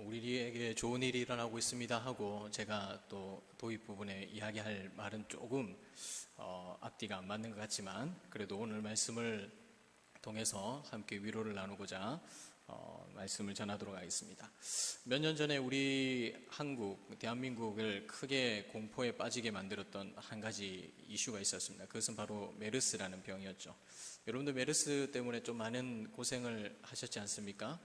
우리에게 좋은 일이 일어나고 있습니다 하고 제가 또 도입 부분에 이야기할 말은 조금 앞뒤가 안 맞는 것 같지만 그래도 오늘 말씀을 통해서 함께 위로를 나누고자 말씀을 전하도록 하겠습니다. 몇 년 전에 우리 한국, 대한민국을 크게 공포에 빠지게 만들었던 한 가지 이슈가 있었습니다. 그것은 바로 메르스라는 병이었죠. 여러분들 메르스 때문에 좀 많은 고생을 하셨지 않습니까?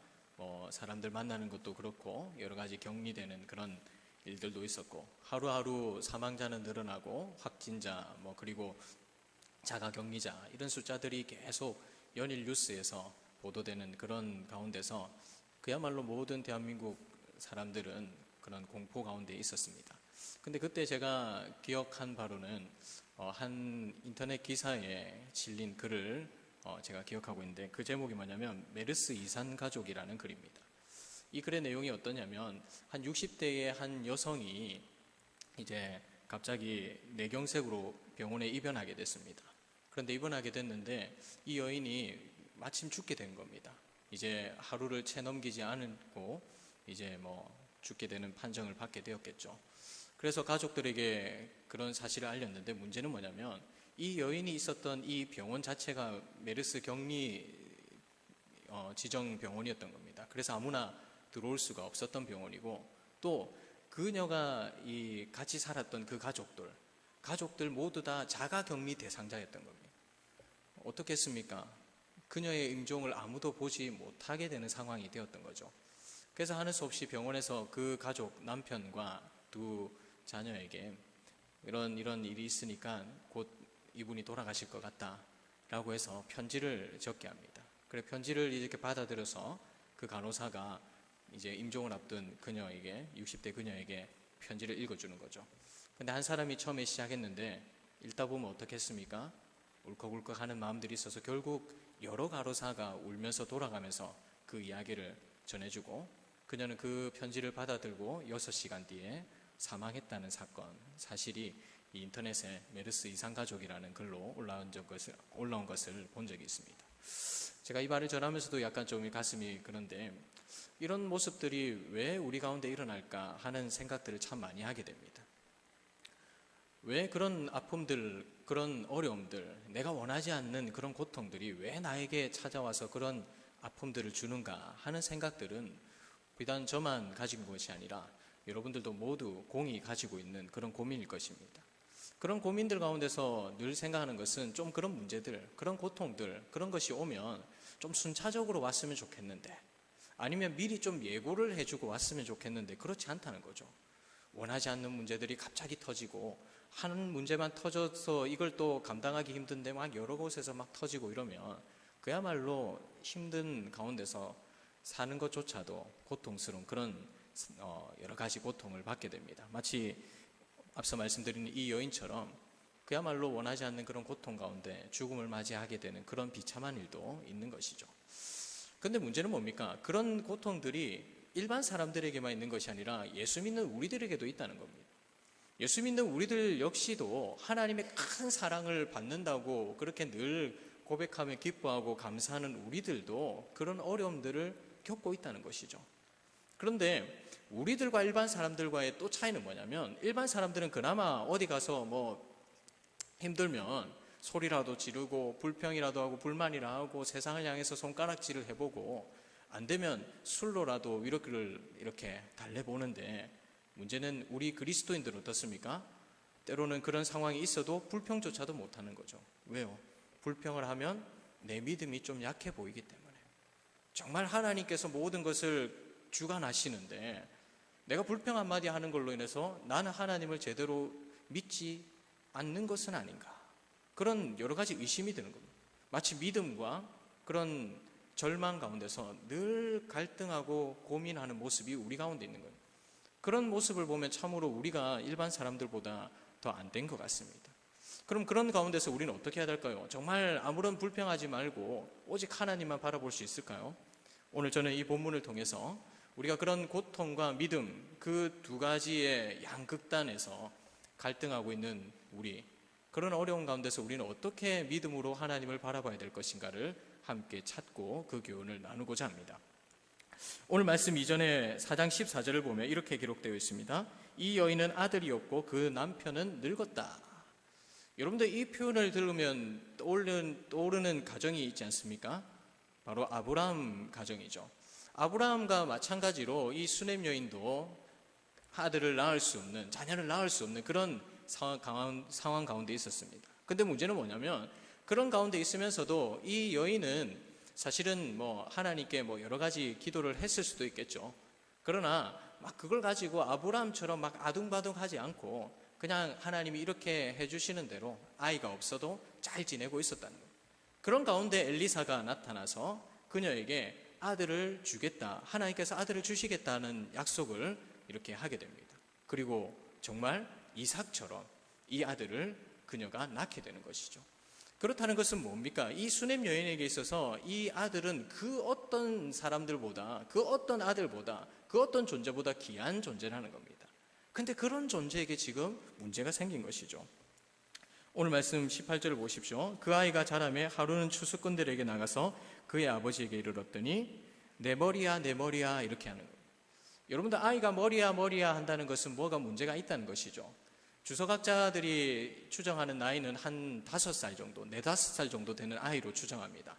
사람들 만나는 것도 그렇고 여러 가지 격리되는 그런 일들도 있었고 하루하루 사망자는 늘어나고 확진자 그리고 자가격리자 이런 숫자들이 계속 연일 뉴스에서 보도되는 그런 가운데서 그야말로 모든 대한민국 사람들은 그런 공포 가운데 있었습니다. 근데 그때 제가 기억한 바로는 한 인터넷 기사에 실린 글을 제가 기억하고 있는데 그 제목이 뭐냐면 메르스 이산 가족이라는 글입니다. 이 글의 내용이 어떠냐면 한 60대의 한 여성이 이제 갑자기 뇌경색으로 병원에 입원하게 됐습니다. 그런데 입원하게 됐는데 이 여인이 마침 죽게 된 겁니다. 이제 하루를 채 넘기지 않고 이제 죽게 되는 판정을 받게 되었겠죠. 그래서 가족들에게 그런 사실을 알렸는데 문제는 뭐냐면 이 여인이 있었던 이 병원 자체가 메르스 격리 지정 병원이었던 겁니다. 그래서 아무나 들어올 수가 없었던 병원이고 또 그녀가 같이 살았던 그 가족들 모두 다 자가격리 대상자였던 겁니다. 어떻게 했습니까? 그녀의 임종을 아무도 보지 못하게 되는 상황이 되었던 거죠. 그래서 하는 수 없이 병원에서 그 가족 남편과 두 자녀에게 이런 일이 있으니까 곧 이분이 돌아가실 것 같다라고 해서 편지를 적게 합니다. 그래 편지를 이렇게 받아들여서 그 간호사가 이제 임종을 앞둔 그녀에게 60대 그녀에게 편지를 읽어주는 거죠. 근데 한 사람이 처음에 시작했는데 읽다 보면 어떻겠습니까? 울컥울컥 하는 마음들이 있어서 결국 여러 간호사가 울면서 돌아가면서 그 이야기를 전해주고 그녀는 그 편지를 받아들고 6시간 뒤에 사망했다는 사실이 이 인터넷에 메르스 이산가족이라는 글로 올라온 것을 본 적이 있습니다. 제가 이 말을 전하면서도 약간 좀 가슴이 그런데 이런 모습들이 왜 우리 가운데 일어날까 하는 생각들을 참 많이 하게 됩니다. 왜 그런 아픔들, 그런 어려움들, 내가 원하지 않는 그런 고통들이 왜 나에게 찾아와서 그런 아픔들을 주는가 하는 생각들은 비단 저만 가진 것이 아니라 여러분들도 모두 공히 가지고 있는 그런 고민일 것입니다. 그런 고민들 가운데서 늘 생각하는 것은 좀 그런 문제들, 그런 고통들, 그런 것이 오면 좀 순차적으로 왔으면 좋겠는데 아니면 미리 좀 예고를 해주고 왔으면 좋겠는데 그렇지 않다는 거죠. 원하지 않는 문제들이 갑자기 터지고 한 문제만 터져서 이걸 또 감당하기 힘든데 막 여러 곳에서 막 터지고 이러면 그야말로 힘든 가운데서 사는 것조차도 고통스러운 그런 여러 가지 고통을 받게 됩니다. 마치 앞서 말씀드린 이 여인처럼 그야말로 원하지 않는 그런 고통 가운데 죽음을 맞이하게 되는 그런 비참한 일도 있는 것이죠. 그런데 문제는 뭡니까? 그런 고통들이 일반 사람들에게만 있는 것이 아니라 예수 믿는 우리들에게도 있다는 겁니다. 예수 믿는 우리들 역시도 하나님의 큰 사랑을 받는다고 그렇게 늘 고백하며 기뻐하고 감사하는 우리들도 그런 어려움들을 겪고 있다는 것이죠. 그런데 우리들과 일반 사람들과의 또 차이는 뭐냐면 일반 사람들은 그나마 어디 가서 힘들면 소리라도 지르고 불평이라도 하고 불만이라 하고 세상을 향해서 손가락질을 해보고 안 되면 술로라도 위로를 이렇게 달래보는데 문제는 우리 그리스도인들은 어떻습니까? 때로는 그런 상황이 있어도 불평조차도 못하는 거죠. 왜요? 불평을 하면 내 믿음이 좀 약해 보이기 때문에 정말 하나님께서 모든 것을 주관하시는데 내가 불평 한마디 하는 걸로 인해서 나는 하나님을 제대로 믿지 않는 것은 아닌가 그런 여러 가지 의심이 드는 겁니다. 마치 믿음과 그런 절망 가운데서 늘 갈등하고 고민하는 모습이 우리 가운데 있는 거예요. 그런 모습을 보면 참으로 우리가 일반 사람들보다 더 안 된 것 같습니다. 그럼 그런 가운데서 우리는 어떻게 해야 될까요? 정말 아무런 불평하지 말고 오직 하나님만 바라볼 수 있을까요? 오늘 저는 이 본문을 통해서 우리가 그런 고통과 믿음 그 두 가지의 양극단에서 갈등하고 있는 우리 그런 어려운 가운데서 우리는 어떻게 믿음으로 하나님을 바라봐야 될 것인가를 함께 찾고 그 교훈을 나누고자 합니다. 오늘 말씀 이전에 4장 14절을 보면 이렇게 기록되어 있습니다. 이 여인은 아들이 없고 그 남편은 늙었다. 여러분들 이 표현을 들으면 떠오르는 가정이 있지 않습니까? 바로 아브라함 가정이죠. 아브라함과 마찬가지로 이 수넴 여인도 아들을 낳을 수 없는, 자녀를 낳을 수 없는 그런 상황 가운데 있었습니다. 근데 문제는 뭐냐면 그런 가운데 있으면서도 이 여인은 사실은 하나님께 여러 가지 기도를 했을 수도 있겠죠. 그러나 막 그걸 가지고 아브라함처럼 막 아둥바둥하지 않고 그냥 하나님이 이렇게 해주시는 대로 아이가 없어도 잘 지내고 있었다는 거예요. 그런 가운데 엘리사가 나타나서 그녀에게 아들을 주겠다, 하나님께서 아들을 주시겠다는 약속을 이렇게 하게 됩니다. 그리고 정말 이삭처럼 이 아들을 그녀가 낳게 되는 것이죠. 그렇다는 것은 뭡니까? 이 수넴 여인에게 있어서 이 아들은 그 어떤 사람들보다, 그 어떤 아들보다, 그 어떤 존재보다 귀한 존재라는 겁니다. 근데 그런 존재에게 지금 문제가 생긴 것이죠. 오늘 말씀 18절을 보십시오. 그 아이가 자라매 하루는 추수꾼들에게 나가서 그의 아버지에게 이르렀더니 내 머리야 내 머리야 이렇게 하는 거예요. 여러분들 아이가 머리야 머리야 한다는 것은 뭐가 문제가 있다는 것이죠. 주석학자들이 추정하는 나이는 한 5살 정도, 4, 5살 정도 되는 아이로 추정합니다.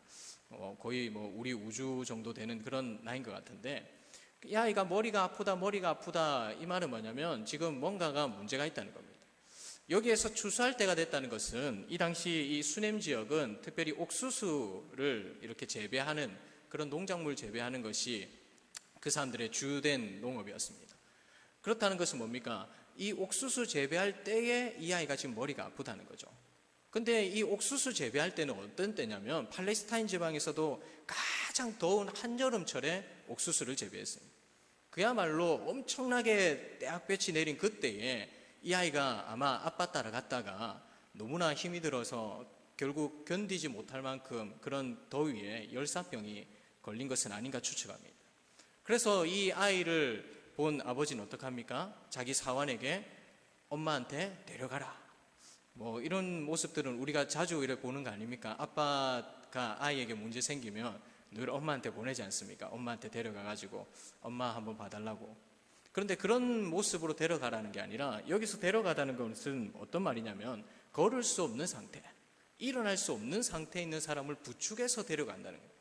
거의 우리 우주 정도 되는 그런 나이인 것 같은데, 이 아이가 머리가 아프다 이 말은 뭐냐면 지금 뭔가가 문제가 있다는 겁니다. 여기에서 추수할 때가 됐다는 것은 이 당시 이 수넴 지역은 특별히 옥수수를 이렇게 재배하는 그런 농작물 재배하는 것이 그 사람들의 주된 농업이었습니다. 그렇다는 것은 뭡니까? 이 옥수수 재배할 때에 이 아이가 지금 머리가 아프다는 거죠. 근데 이 옥수수 재배할 때는 어떤 때냐면 팔레스타인 지방에서도 가장 더운 한여름철에 옥수수를 재배했습니다. 그야말로 엄청나게 떼약볕이 내린 그때에 이 아이가 아마 아빠 따라갔다가 너무나 힘이 들어서 결국 견디지 못할 만큼 그런 더위에 열사병이 걸린 것은 아닌가 추측합니다. 그래서 이 아이를 본 아버지는 어떡합니까? 자기 사환에게 엄마한테 데려가라. 이런 모습들은 우리가 자주 이렇게 보는 거 아닙니까? 아빠가 아이에게 문제 생기면 늘 엄마한테 보내지 않습니까? 엄마한테 데려가가지고 엄마 한번 봐달라고. 그런데 그런 모습으로 데려가라는 게 아니라 여기서 데려가다는 것은 어떤 말이냐면 걸을 수 없는 상태, 일어날 수 없는 상태에 있는 사람을 부축해서 데려간다는 거예요.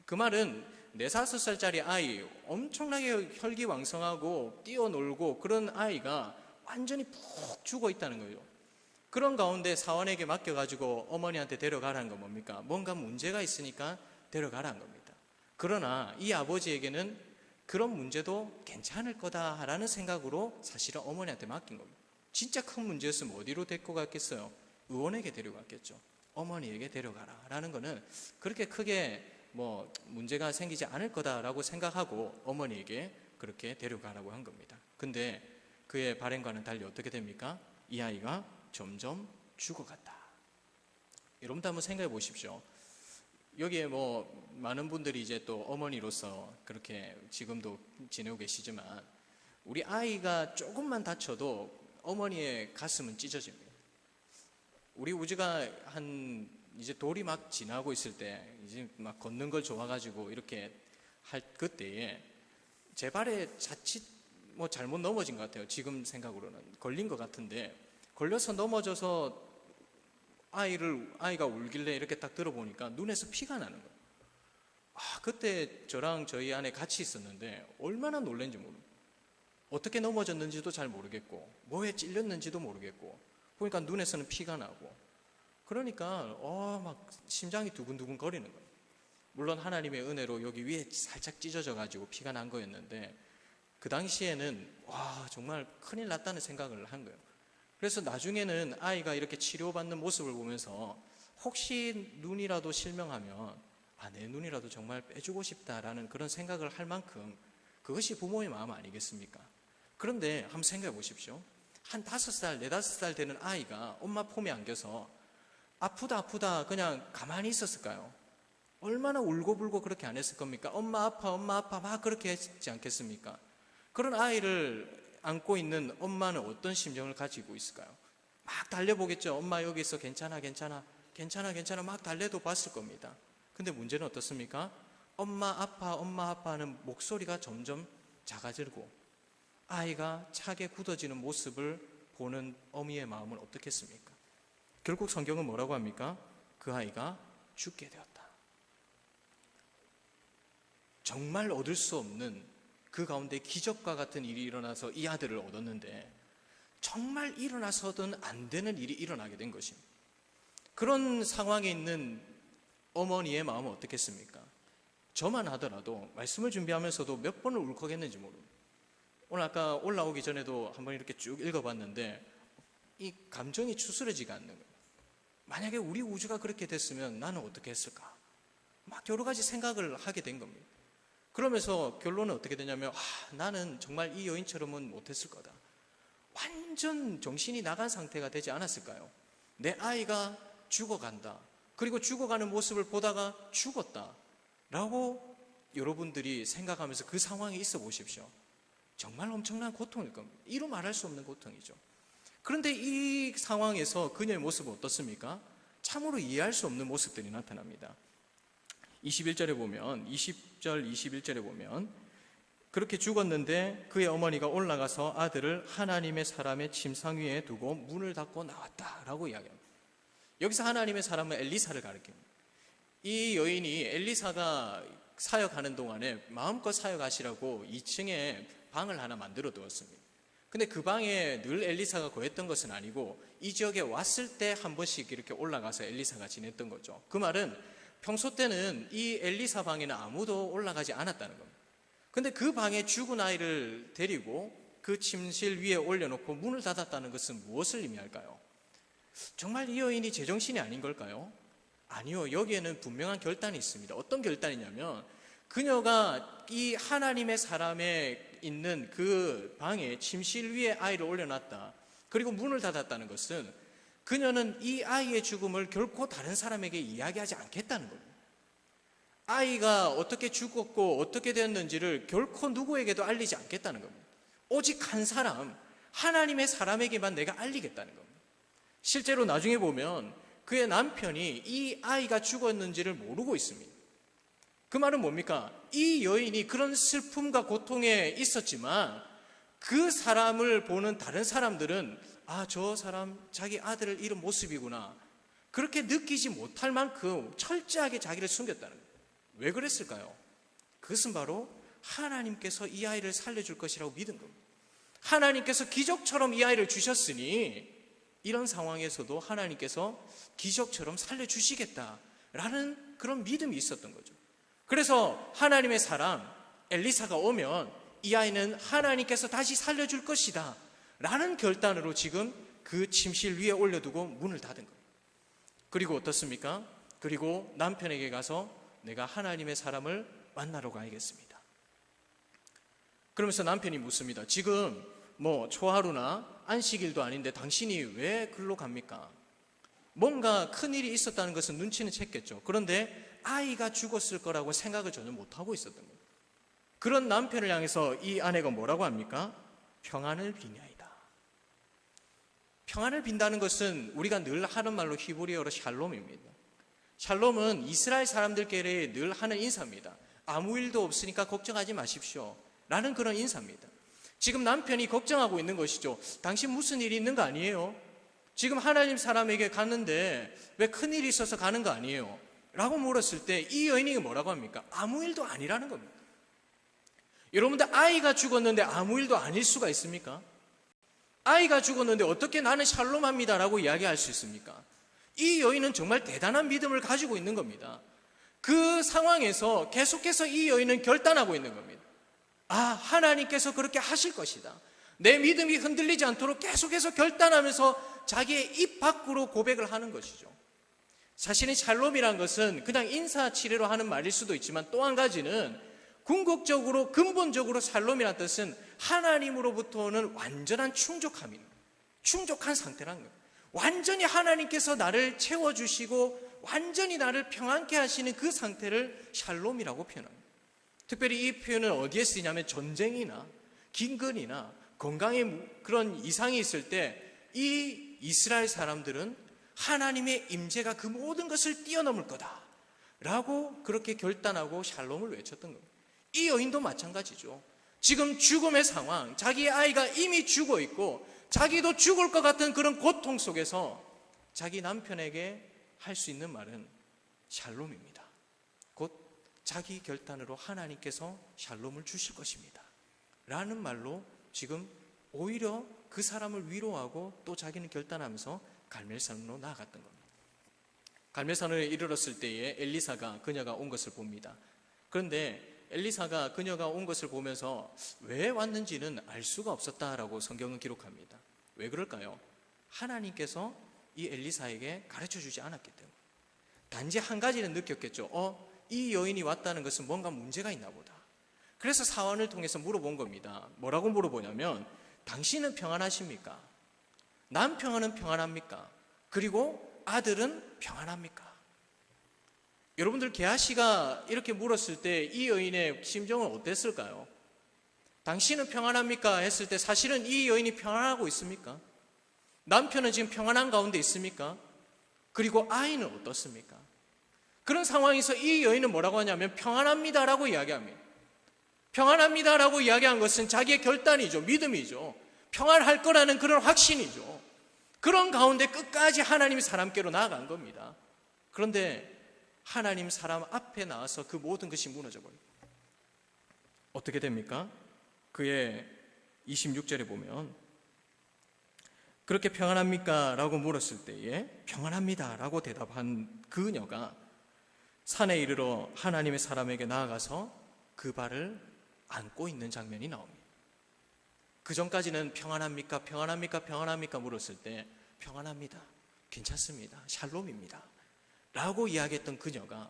그 말은 4, 5살짜리 아이, 엄청나게 혈기왕성하고 뛰어놀고 그런 아이가 완전히 푹 죽어 있다는 거예요. 그런 가운데 사원에게 맡겨가지고 어머니한테 데려가라는 건 뭡니까? 뭔가 문제가 있으니까 데려가라는 겁니다. 그러나 이 아버지에게는 그런 문제도 괜찮을 거다라는 생각으로 사실은 어머니한테 맡긴 겁니다. 진짜 큰 문제였으면 어디로 데리고 갔겠어요? 의원에게 데려갔겠죠. 어머니에게 데려가라라는 거는 그렇게 크게 문제가 생기지 않을 거다라고 생각하고 어머니에게 그렇게 데려가라고 한 겁니다. 근데 그의 발행과는 달리 어떻게 됩니까? 이 아이가 점점 죽어갔다. 여러분도 한번 생각해 보십시오. 여기에 많은 분들이 이제 또 어머니로서 그렇게 지금도 지내고 계시지만 우리 아이가 조금만 다쳐도 어머니의 가슴은 찢어집니다. 우리 우주가 이제 돌이 막 지나고 있을 때 이제 막 걷는 걸 좋아가지고 이렇게 할 그때에 제 발에 자칫 잘못 넘어진 것 같아요. 지금 생각으로는 걸린 것 같은데 걸려서 넘어져서 아이가 울길래 이렇게 딱 들어보니까 눈에서 피가 나는 거예요. 그때 저랑 저희 아내 같이 있었는데 얼마나 놀란지 모릅니다. 어떻게 넘어졌는지도 잘 모르겠고 뭐에 찔렸는지도 모르겠고 보니까 눈에서는 피가 나고 그러니까 막 심장이 두근두근 거리는 거예요. 물론 하나님의 은혜로 여기 위에 살짝 찢어져 가지고 피가 난 거였는데 그 당시에는 정말 큰일 났다는 생각을 한 거예요. 그래서 나중에는 아이가 이렇게 치료받는 모습을 보면서 혹시 눈이라도 실명하면 내 눈이라도 정말 빼주고 싶다라는 그런 생각을 할 만큼 그것이 부모의 마음 아니겠습니까? 그런데 한번 생각해 보십시오. 한 5살, 4, 5살 되는 아이가 엄마 폼에 안겨서 아프다 그냥 가만히 있었을까요? 얼마나 울고불고 그렇게 안 했을 겁니까? 엄마 아파 막 그렇게 했지 않겠습니까? 그런 아이를 안고 있는 엄마는 어떤 심정을 가지고 있을까요? 막 달려보겠죠. 엄마 여기 있어. 괜찮아 막 달래도 봤을 겁니다. 근데 문제는 어떻습니까? 엄마 아파 하는 목소리가 점점 작아지고 아이가 차게 굳어지는 모습을 보는 어미의 마음은 어떻겠습니까? 결국 성경은 뭐라고 합니까? 그 아이가 죽게 되었다. 정말 얻을 수 없는 그 가운데 기적과 같은 일이 일어나서 이 아들을 얻었는데 정말 일어나서든 안 되는 일이 일어나게 된 것입니다. 그런 상황에 있는 어머니의 마음은 어떻겠습니까? 저만 하더라도 말씀을 준비하면서도 몇 번을 울컥했는지 모릅니다. 오늘 아까 올라오기 전에도 한번 이렇게 쭉 읽어봤는데 이 감정이 추스러지가 않는 거예요. 만약에 우리 우주가 그렇게 됐으면 나는 어떻게 했을까? 막 여러 가지 생각을 하게 된 겁니다. 그러면서 결론은 어떻게 되냐면 나는 정말 이 여인처럼은 못했을 거다. 완전 정신이 나간 상태가 되지 않았을까요? 내 아이가 죽어간다. 그리고 죽어가는 모습을 보다가 죽었다 라고 여러분들이 생각하면서 그 상황에 있어 보십시오. 정말 엄청난 고통일 겁니다. 이루 말할 수 없는 고통이죠. 그런데 이 상황에서 그녀의 모습은 어떻습니까? 참으로 이해할 수 없는 모습들이 나타납니다. 21절에 보면 20절 21절에 보면 그렇게 죽었는데 그의 어머니가 올라가서 아들을 하나님의 사람의 침상 위에 두고 문을 닫고 나왔다라고 이야기합니다. 여기서 하나님의 사람은 엘리사를 가리킵니다. 이 여인이 엘리사가 사역하는 동안에 마음껏 사역하시라고 2층에 방을 하나 만들어 두었습니다. 근데 그 방에 늘 엘리사가 거했던 것은 아니고 이 지역에 왔을 때 한 번씩 이렇게 올라가서 엘리사가 지냈던 거죠. 그 말은 평소 때는 이 엘리사 방에는 아무도 올라가지 않았다는 겁니다. 근데 그 방에 죽은 아이를 데리고 그 침실 위에 올려놓고 문을 닫았다는 것은 무엇을 의미할까요? 정말 이 여인이 제정신이 아닌 걸까요? 아니요. 여기에는 분명한 결단이 있습니다. 어떤 결단이냐면 그녀가 이 하나님의 사람에 있는 그 방에 침실 위에 아이를 올려놨다. 그리고 문을 닫았다는 것은 그녀는 이 아이의 죽음을 결코 다른 사람에게 이야기하지 않겠다는 겁니다. 아이가 어떻게 죽었고 어떻게 되었는지를 결코 누구에게도 알리지 않겠다는 겁니다. 오직 한 사람, 하나님의 사람에게만 내가 알리겠다는 겁니다. 실제로 나중에 보면 그의 남편이 이 아이가 죽었는지를 모르고 있습니다. 그 말은 뭡니까? 이 여인이 그런 슬픔과 고통에 있었지만 그 사람을 보는 다른 사람들은 저 사람 자기 아들을 잃은 모습이구나. 그렇게 느끼지 못할 만큼 철저하게 자기를 숨겼다는 거예요. 왜 그랬을까요? 그것은 바로 하나님께서 이 아이를 살려줄 것이라고 믿은 겁니다. 하나님께서 기적처럼 이 아이를 주셨으니 이런 상황에서도 하나님께서 기적처럼 살려주시겠다라는 그런 믿음이 있었던 거죠. 그래서 하나님의 사람 엘리사가 오면 이 아이는 하나님께서 다시 살려줄 것이다 라는 결단으로 지금 그 침실 위에 올려두고 문을 닫은 거예요. 그리고 어떻습니까? 그리고 남편에게 가서 내가 하나님의 사람을 만나러 가야겠습니다. 그러면서 남편이 묻습니다. 지금 초하루나 안식일도 아닌데 당신이 왜 글로 갑니까? 뭔가 큰일이 있었다는 것은 눈치는 챘겠죠. 그런데 아이가 죽었을 거라고 생각을 전혀 못하고 있었던 거예요. 그런 남편을 향해서 이 아내가 뭐라고 합니까? 평안을 비냐이다. 평안을 빈다는 것은 우리가 늘 하는 말로 히브리어로 샬롬입니다. 샬롬은 이스라엘 사람들끼리 늘 하는 인사입니다. 아무 일도 없으니까 걱정하지 마십시오 라는 그런 인사입니다. 지금 남편이 걱정하고 있는 것이죠. 당신 무슨 일이 있는 거 아니에요? 지금 하나님 사람에게 갔는데 왜 큰일이 있어서 가는 거 아니에요? 라고 물었을 때 이 여인이 뭐라고 합니까? 아무 일도 아니라는 겁니다. 여러분들 아이가 죽었는데 아무 일도 아닐 수가 있습니까? 아이가 죽었는데 어떻게 나는 샬롬합니다 라고 이야기할 수 있습니까? 이 여인은 정말 대단한 믿음을 가지고 있는 겁니다. 그 상황에서 계속해서 이 여인은 결단하고 있는 겁니다. 하나님께서 그렇게 하실 것이다. 내 믿음이 흔들리지 않도록 계속해서 결단하면서 자기의 입 밖으로 고백을 하는 것이죠. 사실은 샬롬이란 것은 그냥 인사치레로 하는 말일 수도 있지만 또 한 가지는 궁극적으로 근본적으로 샬롬이란 뜻은 하나님으로부터 오는 완전한 충족함입니다. 충족한 상태라는 거예요. 완전히 하나님께서 나를 채워주시고 완전히 나를 평안케 하시는 그 상태를 샬롬이라고 표현합니다. 특별히 이 표현은 어디에 쓰이냐면 전쟁이나 긴근이나 건강에 그런 이상이 있을 때 이 이스라엘 사람들은 하나님의 임재가 그 모든 것을 뛰어넘을 거다. 라고 그렇게 결단하고 샬롬을 외쳤던 겁니다. 이 여인도 마찬가지죠. 지금 죽음의 상황, 자기의 아이가 이미 죽어 있고 자기도 죽을 것 같은 그런 고통 속에서 자기 남편에게 할 수 있는 말은 샬롬입니다. 곧 자기 결단으로 하나님께서 샬롬을 주실 것입니다 라는 말로 지금 오히려 그 사람을 위로하고 또 자기는 결단하면서 갈멜산으로 나아갔던 겁니다. 갈멜산에 이르렀을 때에 엘리사가 그녀가 온 것을 봅니다. 그런데 엘리사가 그녀가 온 것을 보면서 왜 왔는지는 알 수가 없었다라고 성경은 기록합니다. 왜 그럴까요? 하나님께서 이 엘리사에게 가르쳐주지 않았기 때문에. 단지 한 가지는 느꼈겠죠. 이 여인이 왔다는 것은 뭔가 문제가 있나 보다. 그래서 사원을 통해서 물어본 겁니다. 뭐라고 물어보냐면 당신은 평안하십니까? 남편은 평안합니까? 그리고 아들은 평안합니까? 여러분들 게하시가 이렇게 물었을 때 이 여인의 심정은 어땠을까요? 당신은 평안합니까? 했을 때 사실은 이 여인이 평안하고 있습니까? 남편은 지금 평안한 가운데 있습니까? 그리고 아이는 어떻습니까? 그런 상황에서 이 여인은 뭐라고 하냐면 평안합니다라고 이야기합니다. 평안합니다라고 이야기한 것은 자기의 결단이죠. 믿음이죠. 평안할 거라는 그런 확신이죠. 그런 가운데 끝까지 하나님이 사람께로 나아간 겁니다. 그런데 하나님 사람 앞에 나와서 그 모든 것이 무너져 버립니다. 어떻게 됩니까? 그의 26절에 보면 그렇게 평안합니까? 라고 물었을 때에 평안합니다 라고 대답한 그녀가 산에 이르러 하나님의 사람에게 나아가서 그 발을 안고 있는 장면이 나옵니다. 그 전까지는 평안합니까? 평안합니까? 평안합니까? 물었을 때 평안합니다. 괜찮습니다. 샬롬입니다. 라고 이야기했던 그녀가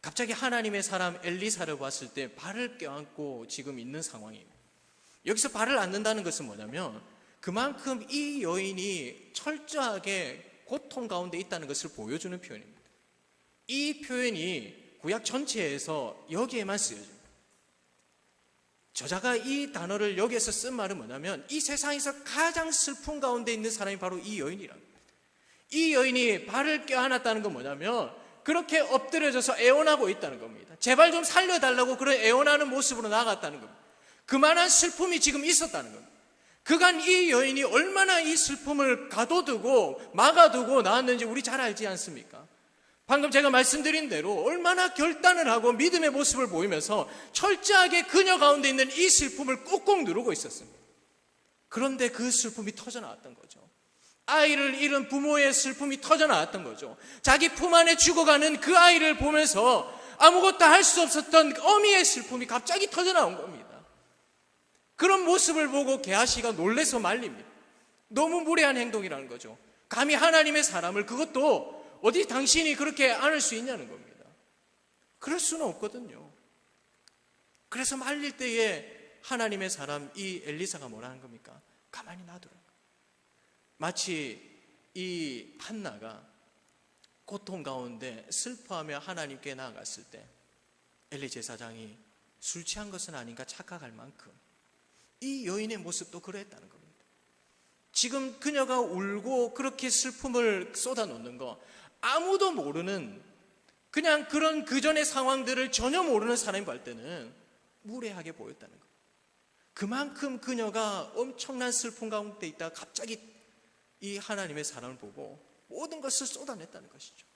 갑자기 하나님의 사람 엘리사를 봤을 때 발을 껴안고 지금 있는 상황입니다. 여기서 발을 안는다는 것은 뭐냐면 그만큼 이 여인이 철저하게 고통 가운데 있다는 것을 보여주는 표현입니다. 이 표현이 구약 전체에서 여기에만 쓰여집니다. 저자가 이 단어를 여기에서 쓴 말은 뭐냐면 이 세상에서 가장 슬픔 가운데 있는 사람이 바로 이 여인이랍니다. 이 여인이 발을 껴안았다는 건 뭐냐면 그렇게 엎드려져서 애원하고 있다는 겁니다. 제발 좀 살려달라고 그런 애원하는 모습으로 나아갔다는 겁니다. 그만한 슬픔이 지금 있었다는 겁니다. 그간 이 여인이 얼마나 이 슬픔을 가둬두고 막아두고 나왔는지 우리 잘 알지 않습니까? 방금 제가 말씀드린 대로 얼마나 결단을 하고 믿음의 모습을 보이면서 철저하게 그녀 가운데 있는 이 슬픔을 꾹꾹 누르고 있었습니다. 그런데 그 슬픔이 터져나왔던 거죠. 아이를 잃은 부모의 슬픔이 터져나왔던 거죠. 자기 품 안에 죽어가는 그 아이를 보면서 아무것도 할 수 없었던 어미의 슬픔이 갑자기 터져나온 겁니다. 그런 모습을 보고 게하시가 놀래서 말립니다. 너무 무례한 행동이라는 거죠. 감히 하나님의 사람을, 그것도 어디 당신이 그렇게 안을 수 있냐는 겁니다. 그럴 수는 없거든요. 그래서 말릴 때에 하나님의 사람 이 엘리사가 뭐라는 겁니까? 가만히 놔두라. 마치 이 한나가 고통 가운데 슬퍼하며 하나님께 나아갔을 때 엘리 제사장이 술 취한 것은 아닌가 착각할 만큼 이 여인의 모습도 그랬다는 겁니다. 지금 그녀가 울고 그렇게 슬픔을 쏟아놓는 거 아무도 모르는, 그냥 그런 그전의 상황들을 전혀 모르는 사람이 볼 때는 무례하게 보였다는 거예요. 그만큼 그녀가 엄청난 슬픔 가운데 있다가 갑자기 이 하나님의 사람을 보고 모든 것을 쏟아냈다는 것이죠.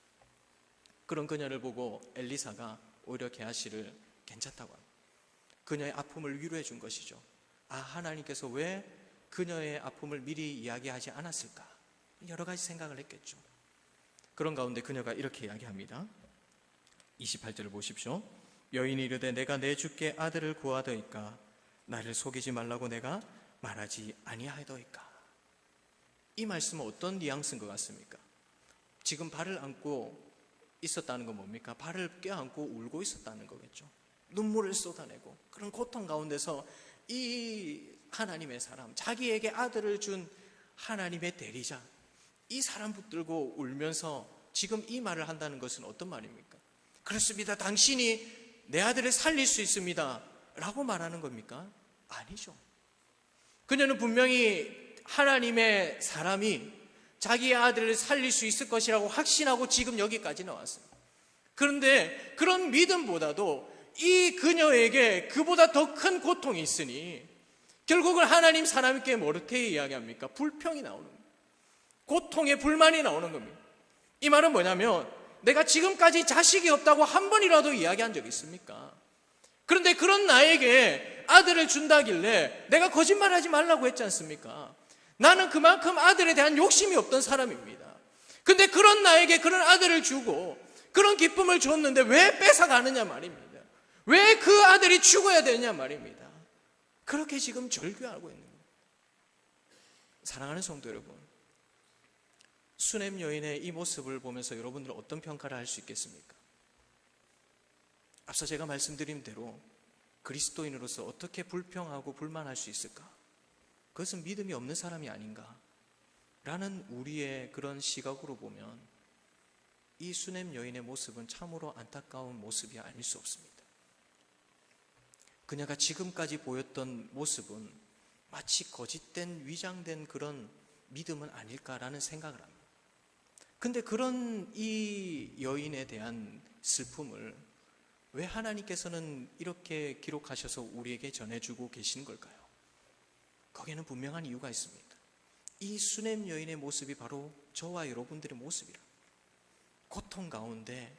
그런 그녀를 보고 엘리사가 오히려 게하시를 괜찮다고 합니다. 그녀의 아픔을 위로해 준 것이죠. 하나님께서 왜 그녀의 아픔을 미리 이야기하지 않았을까? 여러 가지 생각을 했겠죠. 그런 가운데 그녀가 이렇게 이야기합니다. 28절을 보십시오. 여인이 이르되 내가 내 주께 아들을 구하더이까? 나를 속이지 말라고 내가 말하지 아니하더이까? 이 말씀은 어떤 뉘앙스인 것 같습니까? 지금 발을 안고 있었다는 건 뭡니까? 발을 껴안고 울고 있었다는 거겠죠. 눈물을 쏟아내고 그런 고통 가운데서 이 하나님의 사람, 자기에게 아들을 준 하나님의 대리자, 이 사람 붙들고 울면서 지금 이 말을 한다는 것은 어떤 말입니까? 그렇습니다. 당신이 내 아들을 살릴 수 있습니다 라고 말하는 겁니까? 아니죠. 그녀는 분명히 하나님의 사람이 자기의 아들을 살릴 수 있을 것이라고 확신하고 지금 여기까지 나왔어요. 그런데 그런 믿음보다도 이 그녀에게 그보다 더 큰 고통이 있으니 결국은 하나님 사람께 어떻게 이야기합니까? 불평이 나오는 겁니다. 고통에 불만이 나오는 겁니다. 이 말은 뭐냐면 내가 지금까지 자식이 없다고 한 번이라도 이야기한 적 있습니까? 그런데 그런 나에게 아들을 준다길래 내가 거짓말하지 말라고 했지 않습니까? 나는 그만큼 아들에 대한 욕심이 없던 사람입니다. 근데 그런 나에게 그런 아들을 주고 그런 기쁨을 줬는데 왜 뺏어가느냐 말입니다. 왜 그 아들이 죽어야 되느냐 말입니다. 그렇게 지금 절규하고 있는 거예요. 사랑하는 성도 여러분, 수넴 여인의 이 모습을 보면서 여러분들은 어떤 평가를 할 수 있겠습니까? 앞서 제가 말씀드린 대로 그리스도인으로서 어떻게 불평하고 불만할 수 있을까? 그것은 믿음이 없는 사람이 아닌가? 라는 우리의 그런 시각으로 보면 이 수넴 여인의 모습은 참으로 안타까운 모습이 아닐 수 없습니다. 그녀가 지금까지 보였던 모습은 마치 거짓된 위장된 그런 믿음은 아닐까라는 생각을 합니다. 근데 그런 이 여인에 대한 슬픔을 왜 하나님께서는 이렇게 기록하셔서 우리에게 전해주고 계신 걸까요? 거기에는 분명한 이유가 있습니다. 이 수넴 여인의 모습이 바로 저와 여러분들의 모습이라. 고통 가운데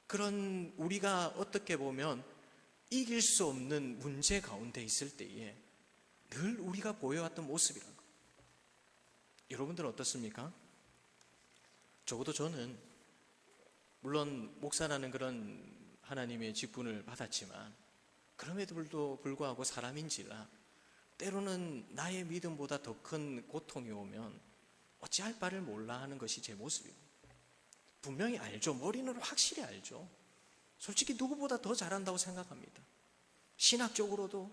그런 우리가 어떻게 보면 이길 수 없는 문제 가운데 있을 때에 늘 우리가 보여왔던 모습이라는 거예요. 여러분들은 어떻습니까? 적어도 저는 물론 목사라는 그런 하나님의 직분을 받았지만 그럼에도 불구하고 사람인지라 때로는 나의 믿음보다 더 큰 고통이 오면 어찌할 바를 몰라 하는 것이 제 모습입니다. 분명히 알죠. 머리는 확실히 알죠. 솔직히 누구보다 더 잘한다고 생각합니다. 신학적으로도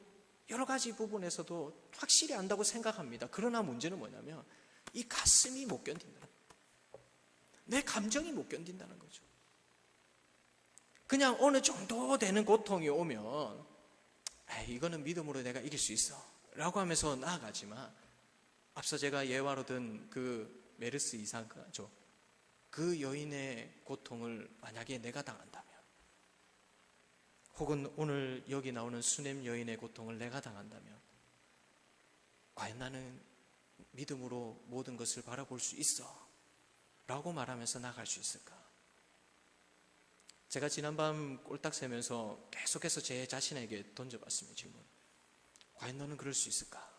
여러 가지 부분에서도 확실히 안다고 생각합니다. 그러나 문제는 뭐냐면 이 가슴이 못 견딘다. 내 감정이 못 견딘다는 거죠. 그냥 어느 정도 되는 고통이 오면 이거는 믿음으로 내가 이길 수 있어 라고 하면서 나아가지만 앞서 제가 예화로 든 그 메르스 이사가죠. 그 여인의 고통을 만약에 내가 당한다면 혹은 오늘 여기 나오는 수넴 여인의 고통을 내가 당한다면 과연 나는 믿음으로 모든 것을 바라볼 수 있어 라고 말하면서 나갈 수 있을까? 제가 지난밤 꼴딱 새면서 계속해서 제 자신에게 던져봤습니다. 질문. 과연 너는 그럴 수 있을까?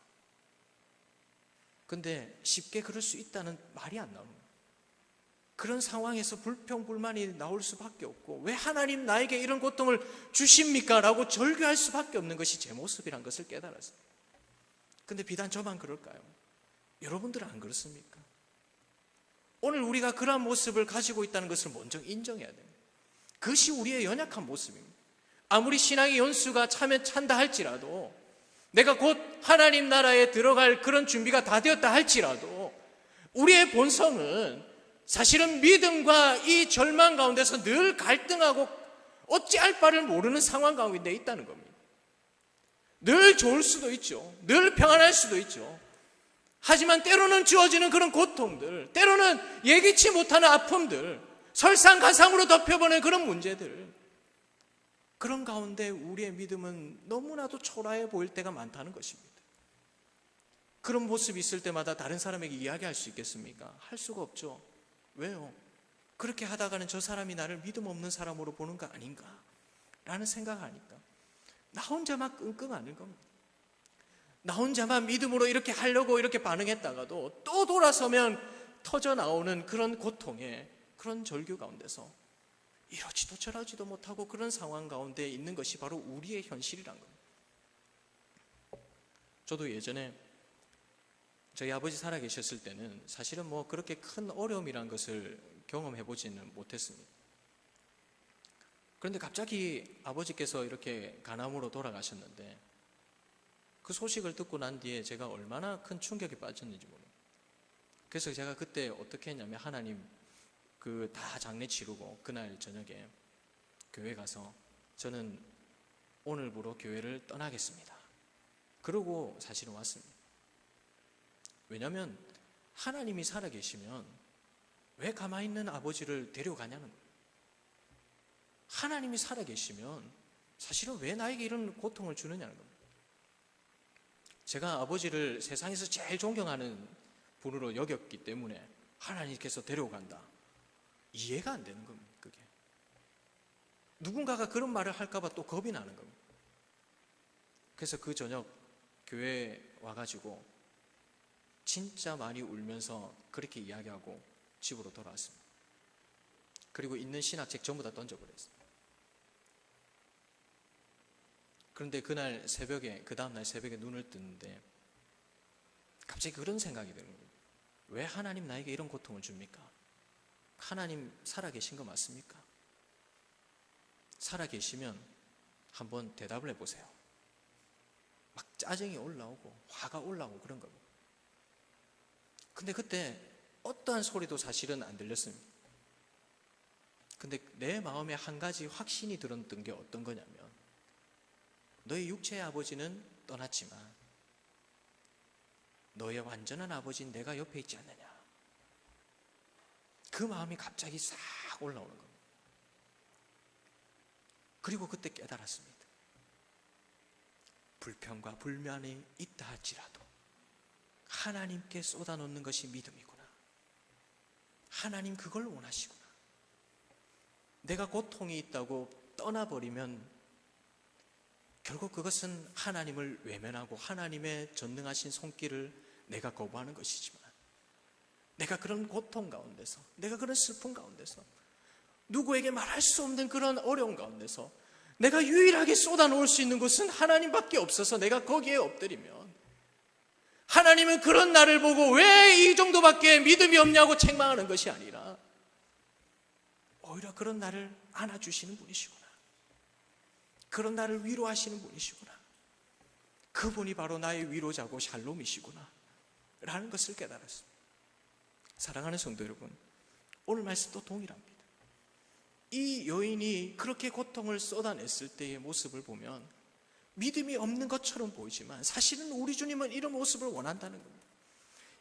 근데 쉽게 그럴 수 있다는 말이 안 나옵니다. 그런 상황에서 불평불만이 나올 수밖에 없고 왜 하나님 나에게 이런 고통을 주십니까? 라고 절규할 수밖에 없는 것이 제 모습이란 것을 깨달았어요. 근데 비단 저만 그럴까요? 여러분들은 안 그렇습니까? 오늘 우리가 그러한 모습을 가지고 있다는 것을 먼저 인정해야 됩니다. 그것이 우리의 연약한 모습입니다. 아무리 신앙의 연수가 차면 찬다 할지라도 내가 곧 하나님 나라에 들어갈 그런 준비가 다 되었다 할지라도 우리의 본성은 사실은 믿음과 이 절망 가운데서 늘 갈등하고 어찌할 바를 모르는 상황 가운데 있다는 겁니다. 늘 좋을 수도 있죠. 늘 평안할 수도 있죠. 하지만 때로는 주어지는 그런 고통들, 때로는 예기치 못하는 아픔들, 설상가상으로 덮여보는 그런 문제들, 그런 가운데 우리의 믿음은 너무나도 초라해 보일 때가 많다는 것입니다. 그런 모습이 있을 때마다 다른 사람에게 이야기할 수 있겠습니까? 할 수가 없죠. 왜요? 그렇게 하다가는 저 사람이 나를 믿음 없는 사람으로 보는 거 아닌가? 라는 생각하니까 나 혼자만 끙끙하는 겁니다. 나 혼자만 믿음으로 이렇게 하려고 이렇게 반응했다가도 또 돌아서면 터져 나오는 그런 고통에 그런 절규 가운데서 이러지도 저러지도 못하고 그런 상황 가운데 있는 것이 바로 우리의 현실이란 겁니다. 저도 예전에 저희 아버지 살아계셨을 때는 사실은 뭐 그렇게 큰 어려움이란 것을 경험해보지는 못했습니다. 그런데 갑자기 아버지께서 이렇게 간암으로 돌아가셨는데 그 소식을 듣고 난 뒤에 제가 얼마나 큰 충격에 빠졌는지 모릅니다. 그래서 제가 그때 어떻게 했냐면 하나님 그 다 장례 치르고 그날 저녁에 교회 가서 저는 오늘부로 교회를 떠나겠습니다. 그러고 사실은 왔습니다. 왜냐하면 하나님이 살아계시면 왜 가만히 있는 아버지를 데려가냐는 거예요. 하나님이 살아계시면 사실은 왜 나에게 이런 고통을 주느냐는 겁니다. 제가 아버지를 세상에서 제일 존경하는 분으로 여겼기 때문에 하나님께서 데려간다. 이해가 안 되는 겁니다. 그게. 누군가가 그런 말을 할까봐 또 겁이 나는 겁니다. 그래서 그 저녁 교회에 와가지고 진짜 많이 울면서 그렇게 이야기하고 집으로 돌아왔습니다. 그리고 있는 신학책 전부 다 던져버렸어요. 그런데 그날 새벽에, 그 다음날 새벽에 눈을 뜨는데 갑자기 그런 생각이 드는 거예요. 왜 하나님 나에게 이런 고통을 줍니까? 하나님 살아계신 거 맞습니까? 살아계시면 한번 대답을 해보세요. 막 짜증이 올라오고 화가 올라오고 그런 겁니다. 근데 그때 어떠한 소리도 사실은 안 들렸습니다. 근데 내 마음에 한 가지 확신이 들었던 게 어떤 거냐면, 너의 육체의 아버지는 떠났지만 너의 완전한 아버지는 내가 옆에 있지 않느냐. 그 마음이 갑자기 싹 올라오는 겁니다. 그리고 그때 깨달았습니다. 불평과 불만이 있다 할지라도 하나님께 쏟아놓는 것이 믿음이구나. 하나님 그걸 원하시구나. 내가 고통이 있다고 떠나버리면 결국 그것은 하나님을 외면하고 하나님의 전능하신 손길을 내가 거부하는 것이지만, 내가 그런 고통 가운데서, 내가 그런 슬픔 가운데서, 누구에게 말할 수 없는 그런 어려움 가운데서 내가 유일하게 쏟아놓을 수 있는 것은 하나님밖에 없어서 내가 거기에 엎드리면, 하나님은 그런 나를 보고 왜 이 정도밖에 믿음이 없냐고 책망하는 것이 아니라 오히려 그런 나를 안아주시는 분이시구나. 그런 나를 위로하시는 분이시구나. 그분이 바로 나의 위로자고 샬롬이시구나 라는 것을 깨달았습니다. 사랑하는 성도 여러분, 오늘 말씀도 동일합니다. 이 여인이 그렇게 고통을 쏟아냈을 때의 모습을 보면 믿음이 없는 것처럼 보이지만 사실은 우리 주님은 이런 모습을 원한다는 겁니다.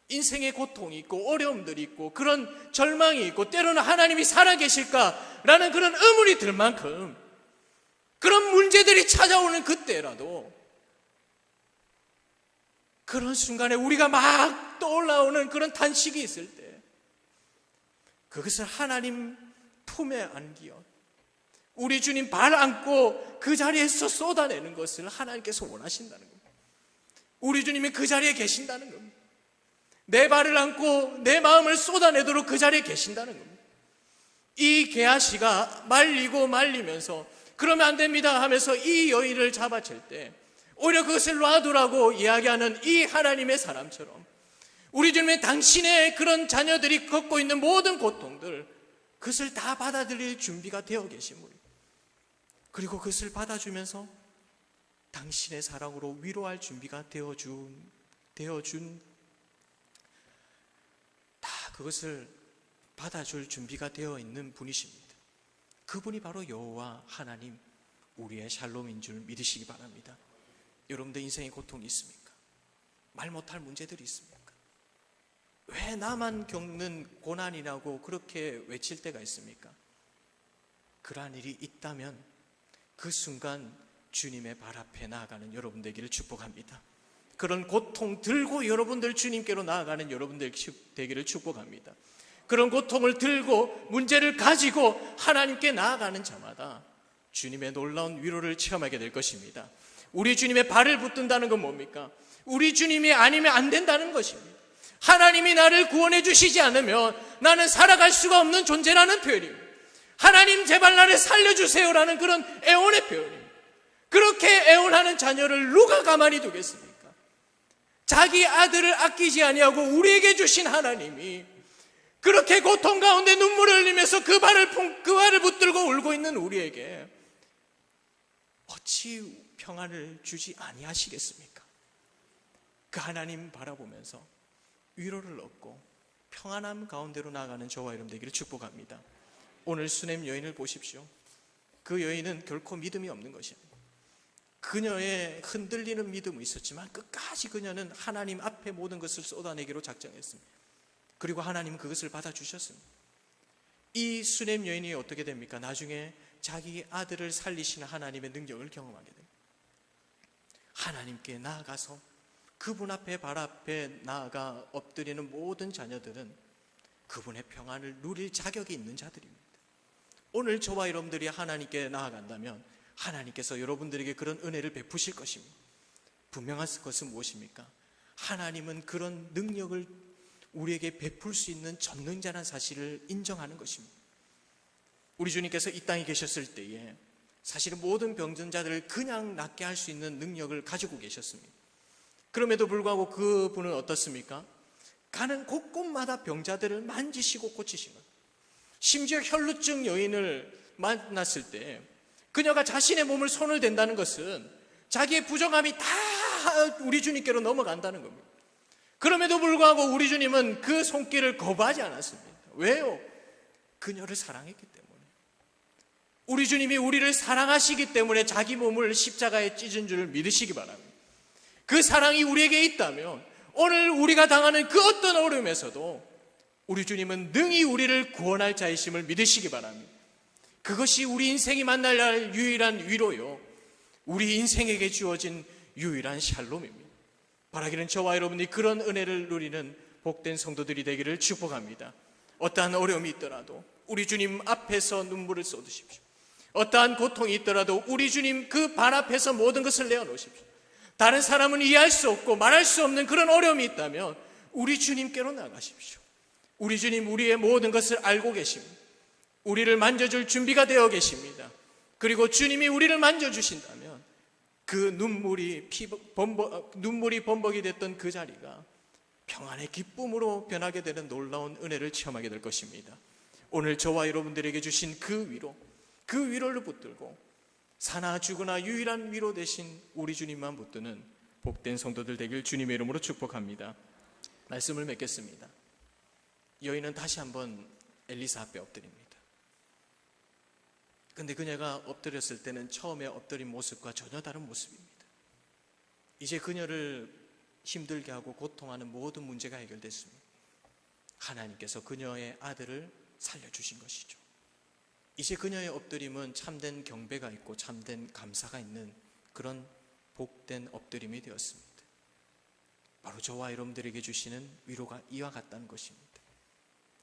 인생의 고통이 있고 어려움들이 있고 그런 절망이 있고 때로는 하나님이 살아계실까라는 그런 의문이 들 만큼 그런 문제들이 찾아오는 그때라도, 그런 순간에 우리가 막 떠올라오는 그런 탄식이 있을 때 그것을 하나님 품에 안기어 우리 주님 발 안고 그 자리에서 쏟아내는 것을 하나님께서 원하신다는 겁니다. 우리 주님이 그 자리에 계신다는 겁니다. 내 발을 안고 내 마음을 쏟아내도록 그 자리에 계신다는 겁니다. 이 게하시가 말리고 말리면서 그러면 안 됩니다 하면서 이 여인을 잡아챌 때 오히려 그것을 놔두라고 이야기하는 이 하나님의 사람처럼 우리 주님의 당신의 그런 자녀들이 겪고 있는 모든 고통들, 그것을 다 받아들일 준비가 되어 계신 분, 그리고 그것을 받아주면서 당신의 사랑으로 위로할 준비가 되어준 다 그것을 받아줄 준비가 되어 있는 분이십니다. 그분이 바로 여호와 하나님, 우리의 샬롬인 줄 믿으시기 바랍니다. 여러분들 인생에 고통이 있습니까? 말 못할 문제들이 있습니까? 왜 나만 겪는 고난이라고 그렇게 외칠 때가 있습니까? 그러한 일이 있다면 그 순간 주님의 발 앞에 나아가는 여러분 되기를 축복합니다. 그런 고통 들고 여러분들 주님께로 나아가는 여러분들 되기를 축복합니다. 그런 고통을 들고 문제를 가지고 하나님께 나아가는 자마다 주님의 놀라운 위로를 체험하게 될 것입니다. 우리 주님의 발을 붙든다는 건 뭡니까? 우리 주님이 아니면 안 된다는 것입니다. 하나님이 나를 구원해 주시지 않으면 나는 살아갈 수가 없는 존재라는 표현입니다. 하나님 제발 나를 살려주세요라는 그런 애원의 표현입니다. 그렇게 애원하는 자녀를 누가 가만히 두겠습니까? 자기 아들을 아끼지 아니하고 우리에게 주신 하나님이 그렇게 고통 가운데 눈물을 흘리면서 그 발을 붙들고 울고 있는 우리에게 어찌 평안을 주지 아니하시겠습니까? 그 하나님 바라보면서 위로를 얻고 평안함 가운데로 나아가는 저와 여러분 되기를 축복합니다. 오늘 수넴 여인을 보십시오. 그 여인은 결코 믿음이 없는 것입니다. 그녀의 흔들리는 믿음은 있었지만 끝까지 그녀는 하나님 앞에 모든 것을 쏟아내기로 작정했습니다. 그리고 하나님은 그것을 받아주셨습니다. 이 수넴 여인이 어떻게 됩니까? 나중에 자기 아들을 살리시는 하나님의 능력을 경험하게 됩니다. 하나님께 나아가서 그분 앞에 발 앞에 나아가 엎드리는 모든 자녀들은 그분의 평안을 누릴 자격이 있는 자들입니다. 오늘 저와 여러분들이 하나님께 나아간다면 하나님께서 여러분들에게 그런 은혜를 베푸실 것입니다. 분명한 것은 무엇입니까? 하나님은 그런 능력을 우리에게 베풀 수 있는 전능자라는 사실을 인정하는 것입니다. 우리 주님께서 이 땅에 계셨을 때에 사실은 모든 병든 자들을 그냥 낫게 할 수 있는 능력을 가지고 계셨습니다. 그럼에도 불구하고 그분은 어떻습니까? 가는 곳곳마다 병자들을 만지시고 고치신 것. 심지어 혈루증 여인을 만났을 때 그녀가 자신의 몸을 손을 댄다는 것은 자기의 부정함이 다 우리 주님께로 넘어간다는 겁니다. 그럼에도 불구하고 우리 주님은 그 손길을 거부하지 않았습니다. 왜요? 그녀를 사랑했기 때문에. 우리 주님이 우리를 사랑하시기 때문에 자기 몸을 십자가에 찢은 줄을 믿으시기 바랍니다. 그 사랑이 우리에게 있다면 오늘 우리가 당하는 그 어떤 어려움에서도 우리 주님은 능히 우리를 구원할 자이심을 믿으시기 바랍니다. 그것이 우리 인생이 만날 유일한 위로요, 우리 인생에게 주어진 유일한 샬롬입니다. 바라기는 저와 여러분이 그런 은혜를 누리는 복된 성도들이 되기를 축복합니다. 어떠한 어려움이 있더라도 우리 주님 앞에서 눈물을 쏟으십시오. 어떠한 고통이 있더라도 우리 주님 그 발 앞에서 모든 것을 내어놓으십시오. 다른 사람은 이해할 수 없고 말할 수 없는 그런 어려움이 있다면 우리 주님께로 나가십시오. 우리 주님 우리의 모든 것을 알고 계십니다. 우리를 만져줄 준비가 되어 계십니다. 그리고 주님이 우리를 만져주신다면 그 눈물이 범벅이 됐던 그 자리가 평안의 기쁨으로 변하게 되는 놀라운 은혜를 체험하게 될 것입니다. 오늘 저와 여러분들에게 주신 그 위로를 붙들고 사나 죽으나 유일한 위로 되신 우리 주님만 붙드는 복된 성도들 되길 주님의 이름으로 축복합니다. 말씀을 맺겠습니다. 여인은 다시 한번 엘리사 앞에 엎드립니다. 근데 그녀가 엎드렸을 때는 처음에 엎드린 모습과 전혀 다른 모습입니다. 이제 그녀를 힘들게 하고 고통하는 모든 문제가 해결됐습니다. 하나님께서 그녀의 아들을 살려주신 것이죠. 이제 그녀의 엎드림은 참된 경배가 있고 참된 감사가 있는 그런 복된 엎드림이 되었습니다. 바로 저와 여러분들에게 주시는 위로가 이와 같다는 것입니다.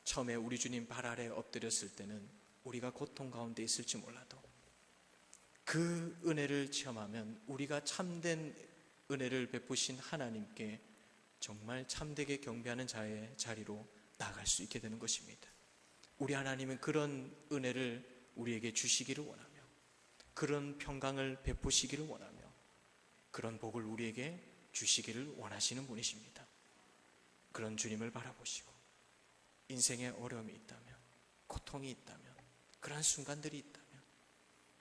처음에 우리 주님 발 아래 엎드렸을 때는 우리가 고통 가운데 있을지 몰라도 그 은혜를 체험하면 우리가 참된 은혜를 베푸신 하나님께 정말 참되게 경배하는 자의 자리로 나아갈 수 있게 되는 것입니다. 우리 하나님은 그런 은혜를 우리에게 주시기를 원하며 그런 평강을 베푸시기를 원하며 그런 복을 우리에게 주시기를 원하시는 분이십니다. 그런 주님을 바라보시고 인생에 어려움이 있다면, 고통이 있다면, 그러한 순간들이 있다면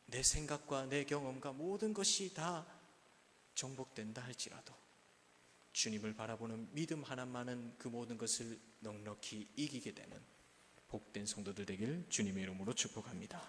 내 생각과 내 경험과 모든 것이 다 정복된다 할지라도 주님을 바라보는 믿음 하나만은 그 모든 것을 넉넉히 이기게 되는 복된 성도들 되길 주님의 이름으로 축복합니다.